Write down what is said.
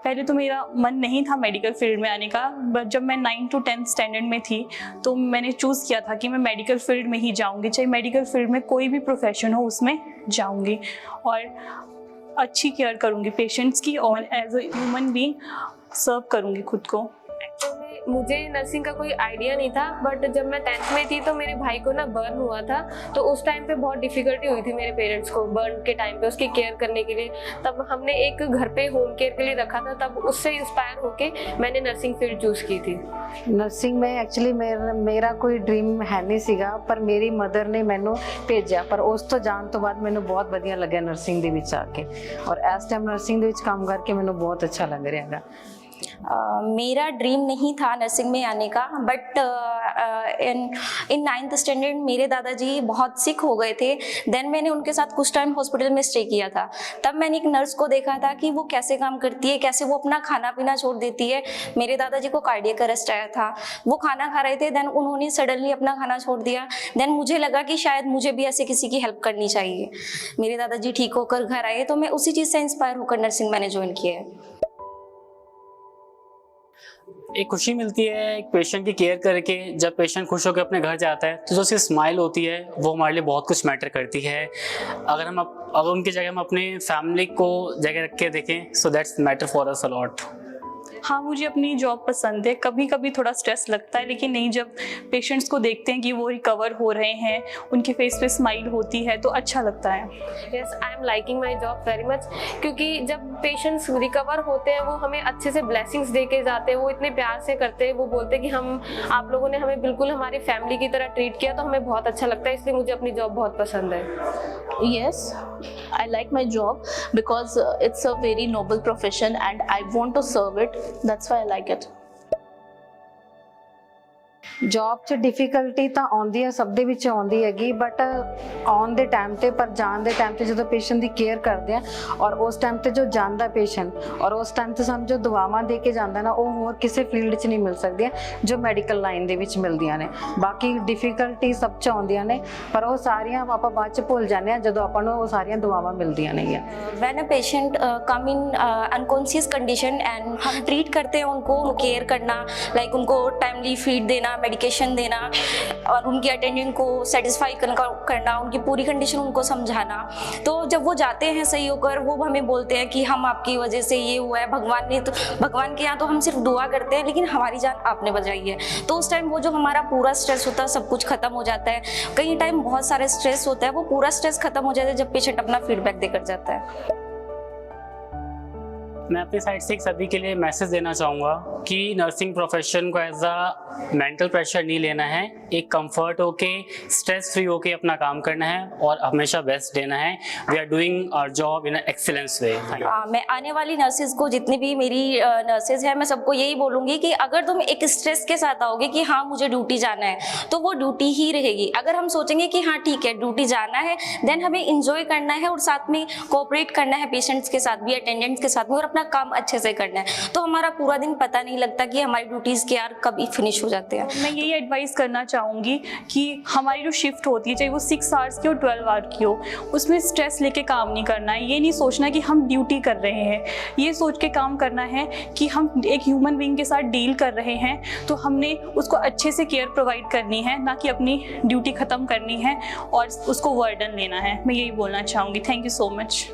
पहले तो मेरा मन नहीं था मेडिकल फील्ड में आने का, बट जब मैं 9 to 10 स्टैंडर्ड में थी तो मैंने चूज़ किया था कि मैं मेडिकल फील्ड में ही जाऊंगी, चाहे मेडिकल फील्ड में कोई भी प्रोफेशन हो उसमें जाऊंगी और अच्छी केयर करूंगी पेशेंट्स की और एज अ ह्यूमन बीइंग सर्व करूंगी खुद को। मुझे नर्सिंग का कोई आइडिया नहीं था, बट जब मैं 10th में थी तो मेरे भाई को ना बर्न हुआ था, तो उस टाइम पे बहुत डिफिकल्टी हुई थी मेरे पेरेंट्स को बर्न के टाइम पे उसकी केयर करने के लिए। तब हमने एक घर पे होम केयर के लिए रखा था, तब उससे इंस्पायर होके मैंने नर्सिंग फील्ड चूज़ की थी। नर्सिंग में एक्चुअली मेरा कोई ड्रीम है नहीं ਸੀਗਾ, ਪਰ ਮੇਰੀ ਮਦਰ ਨੇ ਮੈਨੂੰ ਭੇਜਿਆ, ਪਰ ਉਸ ਤੋਂ ਜਾਣ ਤੋਂ ਬਾਅਦ ਮੈਨੂੰ ਬਹੁਤ ਵਧੀਆ ਲੱਗਿਆ ਨਰਸਿੰਗ ਦੇ ਵਿੱਚ ਆ ਕੇ, ਔਰ ਇਸ ਟਾਈਮ ਨਰਸਿੰਗ ਦੇ ਵਿੱਚ ਕੰਮ ਕਰਕੇ ਮੈਨੂੰ ਬਹੁਤ ਅੱਛਾ ਲੱਗ ਰਿਹਾ ਹੈਗਾ। मेरा ड्रीम नहीं था नर्सिंग में आने का, बट इन 9th स्टैंडर्ड मेरे दादाजी बहुत सिक हो गए थे। देन मैंने उनके साथ कुछ टाइम हॉस्पिटल में स्टे किया था। तब मैंने एक नर्स को देखा था कि वो कैसे काम करती है, कैसे वो अपना खाना पीना छोड़ देती है। मेरे दादाजी को कार्डियक अरेस्ट आया था, वो खाना खा रहे थे, देन उन्होंने सडनली अपना खाना छोड़ दिया। देन मुझे लगा कि शायद मुझे भी ऐसे किसी की हेल्प करनी चाहिए। मेरे दादाजी ठीक होकर घर आए तो मैं उसी चीज़ से इंस्पायर होकर नर्सिंग मैंने ज्वाइन किया है। एक खुशी मिलती है एक पेशेंट की केयर करके। जब पेशेंट खुश होकर अपने घर जाता है तो जो उसकी स्माइल होती है वो हमारे लिए बहुत कुछ मैटर करती है। अगर उनकी जगह हम अपनी फैमिली को जगह रख के देखें, so that's matter for us a lot. हाँ, मुझे अपनी जॉब पसंद है। कभी कभी थोड़ा स्ट्रेस लगता है, लेकिन नहीं, जब पेशेंट्स को देखते हैं कि वो रिकवर हो रहे हैं, उनके फेस पे स्माइल होती है तो अच्छा लगता है। Yes, I am liking my job very much, क्योंकि जब पेशेंट्स रिकवर होते हैं वो हमें अच्छे से ब्लेसिंग्स दे के जाते हैं, वो इतने प्यार से करते हैं, वो बोलते हैं कि आप लोगों ने हमें बिल्कुल हमारी फैमिली की तरह ट्रीट किया, तो हमें बहुत अच्छा लगता है। इसलिए मुझे अपनी जॉब बहुत पसंद है। Yes, I like my job because it's a very noble profession and I want to serve it. That's why I like it. Job 'ਚ ਡਿਫਿਕਲਟੀ ਤਾਂ ਆਉਂਦੀ ਹੈ, ਸਭ ਦੇ ਵਿੱਚ ਆਉਂਦੀ ਹੈਗੀ, ਬਟ ਆਨ ਦੇ ਟਾਈਮ ਤੇ, ਪਰ ਜਾਣ ਦੇ ਟਾਈਮ ਤੇ ਜਦੋਂ ਪੇਸ਼ੈਂਟ ਦੀ ਕੇਅਰ ਕਰਦੇ ਆ ਔਰ ਉਸ ਟਾਈਮ ਤੇ ਜੋ ਜਾਂਦਾ ਪੇਸ਼ੈਂਟ ਔਰ ਉਸ ਟਾਈਮ ਤੇ ਸਾਨੂੰ ਜੋ ਦੁਆਵਾਂ ਦੇ ਕੇ ਜਾਂਦਾ ਨਾ, ਉਹ ਹੋਰ ਕਿਸੇ ਫੀਲਡ 'ਚ ਨਹੀਂ ਮਿਲ ਸਕਦੀਆਂ ਜੋ ਮੈਡੀਕਲ ਲਾਈਨ ਦੇ ਵਿੱਚ ਮਿਲਦੀਆਂ ਨੇ। ਬਾਕੀ ਡਿਫਿਕਲਟੀ ਸਭ 'ਚ ਆਉਂਦੀਆਂ ਨੇ, ਪਰ ਉਹ ਸਾਰੀਆਂ ਆਪਾਂ ਬਾਅਦ 'ਚ ਭੁੱਲ ਜਾਂਦੇ ਆ ਜਦੋਂ ਆਪਾਂ ਨੂੰ ਉਹ ਸਾਰੀਆਂ ਦੁਆਵਾਂ ਮਿਲਦੀਆਂ ਨੇਗੀਆਂ। When a patient come in unconscious condition and हम ट्रीट करते हैं उनको, केयर करना, लाइक उनको टाइमली फीड देना, मेडिकेशन देना और उनकी अटेंडेंट को सेटिस्फाई करना, उनकी पूरी कंडीशन उनको समझाना। तो जब वो जाते हैं सही होकर, वो हमें बोलते हैं कि हम आपकी वजह से ये हुआ है, भगवान के यहाँ तो हम सिर्फ दुआ करते हैं, लेकिन हमारी जान आपने बचाई है। तो उस टाइम वो जो हमारा पूरा स्ट्रेस होता है सब कुछ खत्म हो जाता है। कई टाइम बहुत सारे स्ट्रेस होता है, वो पूरा स्ट्रेस खत्म हो जाता है जब पेशेंट अपना फीडबैक देकर जाता है। मैं अपनी साइड से एक सभी के लिए मैसेज देना चाहूँगा कि नर्सिंग प्रोफेशन को एज अ मेंटल प्रेशर नहीं लेना है, एक कंफर्ट होके स्ट्रेस फ्री होके अपना काम करना है और हमेशा बेस्ट देना है। We are doing our job in an excellence way. मैं आने वाली नर्सेज को, जितनी भी मेरी नर्सेज हैं, मैं सबको यही बोलूँगी कि अगर तुम एक स्ट्रेस के साथ आओगे कि हाँ मुझे ड्यूटी जाना है, तो वो ड्यूटी ही रहेगी। अगर हम सोचेंगे कि हाँ ठीक है ड्यूटी जाना है, देन हमें इंजॉय करना है और साथ में कोऑपरेट करना है पेशेंट्स के साथ भी, अटेंडेंट्स के साथ भी, और अपना काम अच्छे से करना है, तो हमारा पूरा दिन पता नहीं लगता कि हमारी ड्यूटीज के यार कब फिनिश हो जाते हैं। मैं यही एडवाइस करना चाहूँगी कि हमारी जो शिफ्ट होती है, चाहे वो 6 आवर्स की हो 12 आवर की हो, उसमें स्ट्रेस लेके काम नहीं करना है। ये नहीं सोचना कि हम ड्यूटी कर रहे हैं, ये सोच के काम करना है कि हम एक ह्यूमन बीइंग के साथ डील कर रहे हैं, तो हमने उसको अच्छे से केयर प्रोवाइड करनी है, ना कि अपनी ड्यूटी ख़त्म करनी है और उसको वर्डन लेना है। मैं यही बोलना चाहूँगी। Thank you so much.